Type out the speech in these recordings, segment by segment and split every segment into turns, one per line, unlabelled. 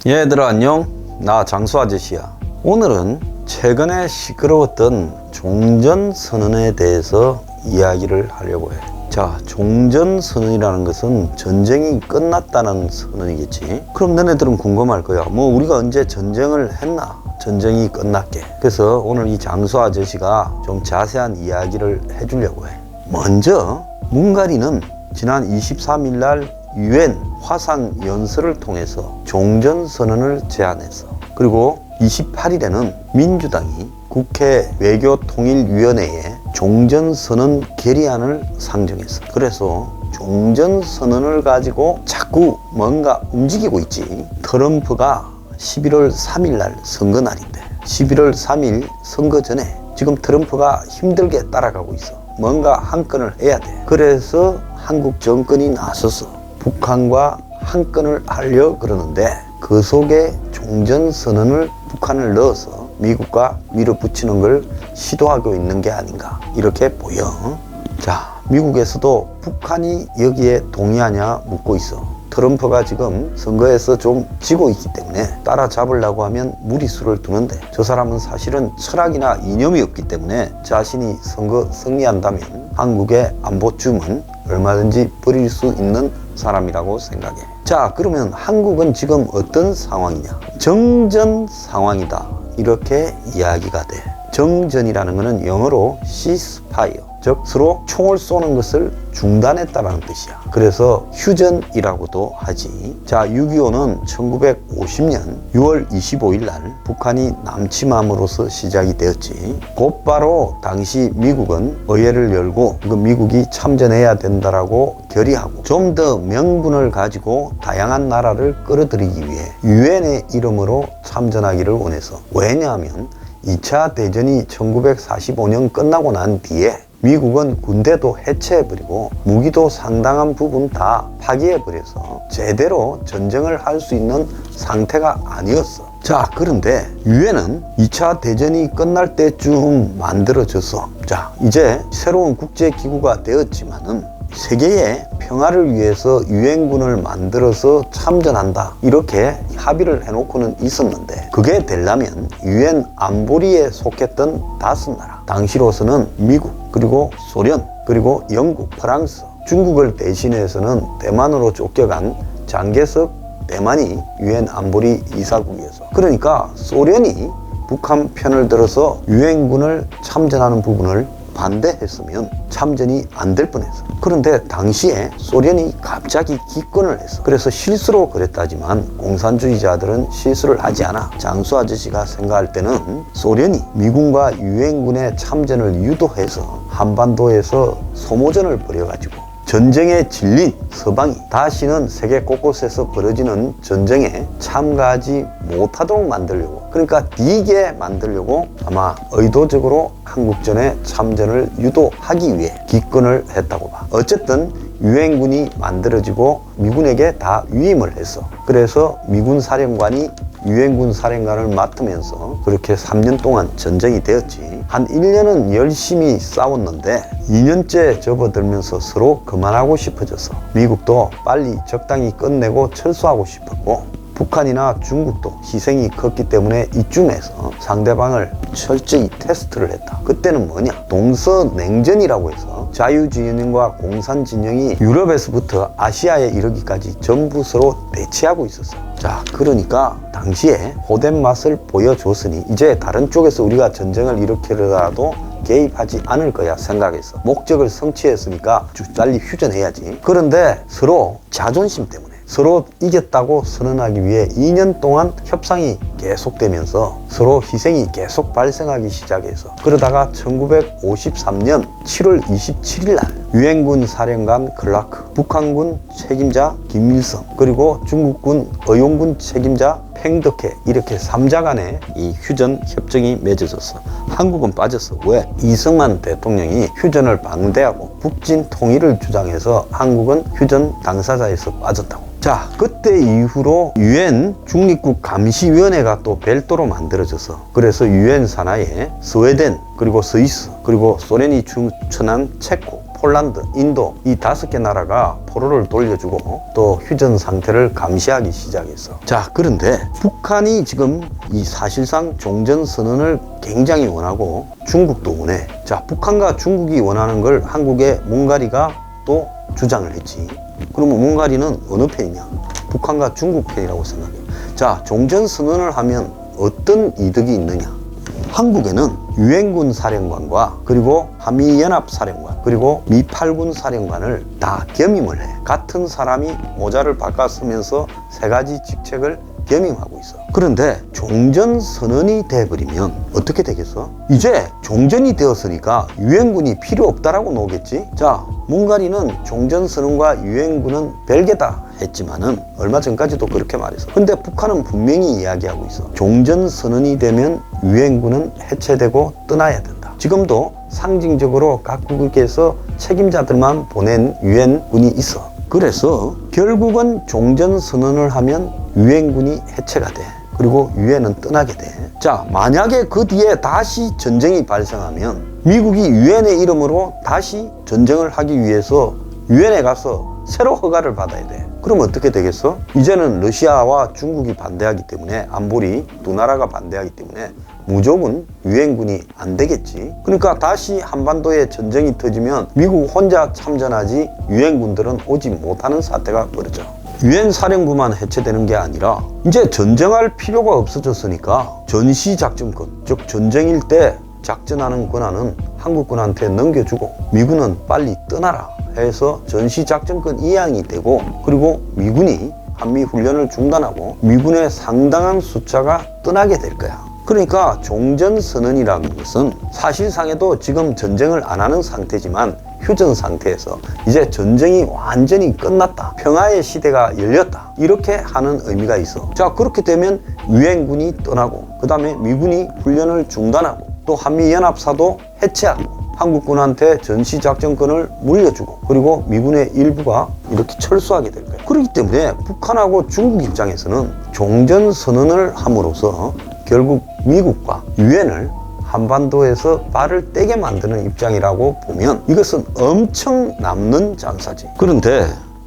얘들아 안녕, 나 장수 아저씨야. 오늘은 최근에 시끄러웠던 종전선언에 대해서 이야기를 하려고 해. 자, 종전선언이라는 것은 전쟁이 끝났다는 선언이겠지. 그럼 너네들은 궁금할 거야. 뭐 우리가 언제 전쟁을 했나? 전쟁이 끝났게. 그래서 오늘 이 장수 아저씨가 좀 자세한 이야기를 해주려고 해. 먼저 문가리는 지난 23일 날 UN 화상 연설을 통해서 종전선언을 제안했어. 그리고 28일에는 민주당이 국회 외교통일위원회에 종전선언 결의안을 상정했어. 그래서 종전선언을 가지고 자꾸 뭔가 움직이고 있지. 트럼프가 11월 3일 날 선거 날인데 11월 3일 선거 전에 지금 트럼프가 힘들게 따라가고 있어. 뭔가 한 건을 해야 돼. 그래서 한국 정권이 나서서 북한과 한 건을 하려 그러는데 그 속에 종전선언을 북한을 넣어서 미국과 밀어붙이는 걸 시도하고 있는 게 아닌가 이렇게 보여. 자, 미국에서도 북한이 여기에 동의하냐 묻고 있어. 트럼프가 지금 선거에서 좀 지고 있기 때문에 따라잡으려고 하면 무리수를 두는데 저 사람은 사실은 철학이나 이념이 없기 때문에 자신이 선거 승리한다면 한국의 안보쯤은 얼마든지 버릴 수 있는 사람이라고 생각해. 자, 그러면 한국은 지금 어떤 상황이냐? 정전 상황이다 이렇게 이야기가 돼. 정전이라는 것은 영어로 ceasefire, 즉 서로 총을 쏘는 것을 중단했다는 뜻이야. 그래서 휴전이라고도 하지. 자, 6.25는 1950년 6월 25일 날 북한이 남침함으로써 시작이 되었지. 곧바로 당시 미국은 의회를 열고 미국이 참전해야 된다라고 결의하고 좀 더 명분을 가지고 다양한 나라를 끌어들이기 위해 유엔의 이름으로 참전하기를 원해서. 왜냐하면 2차 대전이 1945년 끝나고 난 뒤에 미국은 군대도 해체해버리고 무기도 상당한 부분 다 파기해버려서 제대로 전쟁을 할 수 있는 상태가 아니었어. 자, 그런데 유엔은 2차 대전이 끝날 때쯤 만들어져서 자, 이제 새로운 국제기구가 되었지만은 세계의 평화를 위해서 유엔군을 만들어서 참전한다 이렇게 합의를 해놓고는 있었는데 그게 되려면 유엔 안보리에 속했던 5나라, 당시로서는 미국, 그리고 소련, 그리고 영국, 프랑스, 중국을 대신해서는 대만으로 쫓겨간 장개석 대만이 유엔 안보리 이사국이어서, 그러니까 소련이 북한 편을 들어서 유엔군을 참전하는 부분을 반대했으면 참전이 안 될 뻔했어. 그런데 당시에 소련이 갑자기 기권을 했어. 그래서 실수로 그랬다지만 공산주의자들은 실수를 하지 않아. 장수 아저씨가 생각할 때는 소련이 미군과 유엔군의 참전을 유도해서 한반도에서 소모전을 벌여가지고 전쟁에 질린 서방이 다시는 세계 곳곳에서 벌어지는 전쟁에 참가하지 못하도록 만들려고, 그러니까 뒤게 만들려고 아마 의도적으로 한국전에 참전을 유도하기 위해 기권을 했다고 봐. 어쨌든 유엔군이 만들어지고 미군에게 다 위임을 했어. 그래서 미군 사령관이 유엔군 사령관을 맡으면서 그렇게 3년 동안 전쟁이 되었지. 한 1년은 열심히 싸웠는데 2년째 접어들면서 서로 그만하고 싶어졌어. 미국도 빨리 적당히 끝내고 철수하고 싶었고 북한이나 중국도 희생이 컸기 때문에 이쯤에서 상대방을 철저히 테스트를 했다. 그때는 뭐냐? 동서냉전이라고 해서 자유진영과 공산진영이 유럽에서부터 아시아에 이르기까지 전부 서로 대치하고 있었어. 자, 그러니까 당시에 호된 맛을 보여줬으니 이제 다른 쪽에서 우리가 전쟁을 일으키려다도 개입하지 않을 거야 생각했어. 목적을 성취했으니까 빨리 휴전해야지. 그런데 서로 자존심 때문에 서로 이겼다고 선언하기 위해 2년 동안 협상이 계속되면서 서로 희생이 계속 발생하기 시작해서 그러다가 1953년 7월 27일 날 유엔군 사령관 클라크, 북한군 책임자 김일성, 그리고 중국군 의용군 책임자 팽덕회, 이렇게 3자 간에 이 휴전 협정이 맺어졌어. 한국은 빠졌어. 왜? 이승만 대통령이 휴전을 반대하고 북진 통일을 주장해서 한국은 휴전 당사자에서 빠졌다고. 자, 그때 이후로 유엔 중립국 감시위원회가 또 별도로 만들어져서 그래서 유엔 산하에 스웨덴, 그리고 스위스, 그리고 소련이 추천한 체코, 폴란드, 인도 이 5개 나라가 포로를 돌려주고 또 휴전 상태를 감시하기 시작했어. 자, 그런데 북한이 지금 이 사실상 종전선언을 굉장히 원하고 중국도 원해. 자, 북한과 중국이 원하는 걸 한국의 몽가리가 또 주장을 했지. 그러면 몽가리는 어느 편이냐? 북한과 중국 편이라고 생각해. 자, 종전선언을 하면 어떤 이득이 있느냐? 한국에는 유엔군 사령관과 그리고 한미연합사령관 그리고 미8군 사령관을 다 겸임을 해. 같은 사람이 모자를 바꿔 쓰면서 3가지 직책을 겸임하고 있어. 그런데 종전선언이 돼버리면 어떻게 되겠어? 이제 종전이 되었으니까 유엔군이 필요 없다라고 나오겠지? 자, 몽가리는 종전선언과 유엔군은 별개다 했지만은 얼마 전까지도 그렇게 말했어. 근데 북한은 분명히 이야기하고 있어. 종전선언이 되면 유엔군은 해체되고 떠나야 된다. 지금도 상징적으로 각국에서 책임자들만 보낸 유엔군이 있어. 그래서 결국은 종전선언을 하면 유엔군이 해체가 돼. 그리고 유엔은 떠나게 돼. 자, 만약에 그 뒤에 다시 전쟁이 발생하면 미국이 유엔의 이름으로 다시 전쟁을 하기 위해서 유엔에 가서 새로 허가를 받아야 돼. 그럼 어떻게 되겠어? 이제는 러시아와 중국이 반대하기 때문에, 안보리 두 나라가 반대하기 때문에 무조건 유엔군이 안 되겠지. 그러니까 다시 한반도에 전쟁이 터지면 미국 혼자 참전하지 유엔군들은 오지 못하는 사태가 벌어져. 유엔 사령부만 해체되는 게 아니라 이제 전쟁할 필요가 없어졌으니까 전시작전권, 즉 전쟁일 때 작전하는 권한은 한국군한테 넘겨주고 미군은 빨리 떠나라 해서 전시작전권 이양이 되고, 그리고 미군이 한미훈련을 중단하고 미군의 상당한 숫자가 떠나게 될 거야. 그러니까 종전선언이라는 것은 사실상에도 지금 전쟁을 안 하는 상태지만 휴전 상태에서 이제 전쟁이 완전히 끝났다, 평화의 시대가 열렸다, 이렇게 하는 의미가 있어. 자, 그렇게 되면 유엔군이 떠나고 그 다음에 미군이 훈련을 중단하고 또 한미연합사도 해체하고 한국군한테 전시작전권을 물려주고 그리고 미군의 일부가 이렇게 철수하게 될 거예요. 그렇기 때문에 북한하고 중국 입장에서는 종전선언을 함으로써 결국 미국과 유엔을 한반도에서 발을 떼게 만드는 입장이라고 보면 이것은 엄청 남는 장사지. 그런데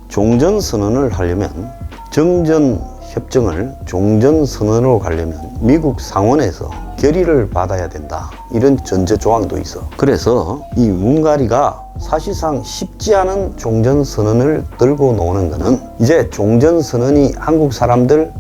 종전선언을 하려면 정전협정을 종전선언으로 가려면 미국 상원에서 결의를 받아야 된다, 이런 전제조항도 있어. 그래서 이 몽가리가 사실상 쉽지 않은 종전선언을 들고 노는 거는 이제 종전선언이 한국 사람들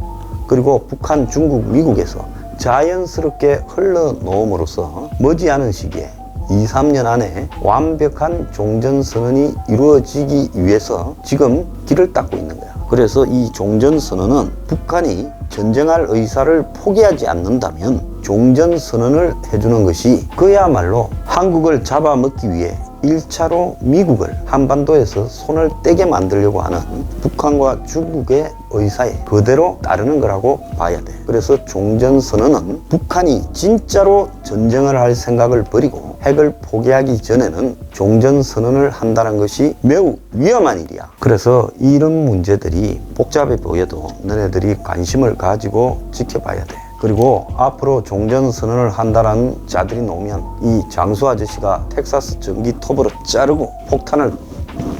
그리고 북한, 중국, 미국에서 자연스럽게 흘러놓음으로써 머지않은 시기에 2-3년 안에 완벽한 종전선언이 이루어지기 위해서 지금 길을 닦고 있는 거야. 그래서 이 종전선언은 북한이 전쟁할 의사를 포기하지 않는다면 종전선언을 해주는 것이 그야말로 한국을 잡아먹기 위해 1차로 미국을 한반도에서 손을 떼게 만들려고 하는 북한과 중국의 의사에 그대로 따르는 거라고 봐야 돼. 그래서 종전선언은 북한이 진짜로 전쟁을 할 생각을 버리고 핵을 포기하기 전에는 종전선언을 한다는 것이 매우 위험한 일이야. 그래서 이런 문제들이 복잡해 보여도 너네들이 관심을 가지고 지켜봐야 돼. 그리고 앞으로 종전선언을 한다는 자들이 나오면 이 장수 아저씨가 텍사스 전기톱으로 자르고 폭탄을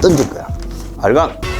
던질 거야. 알강!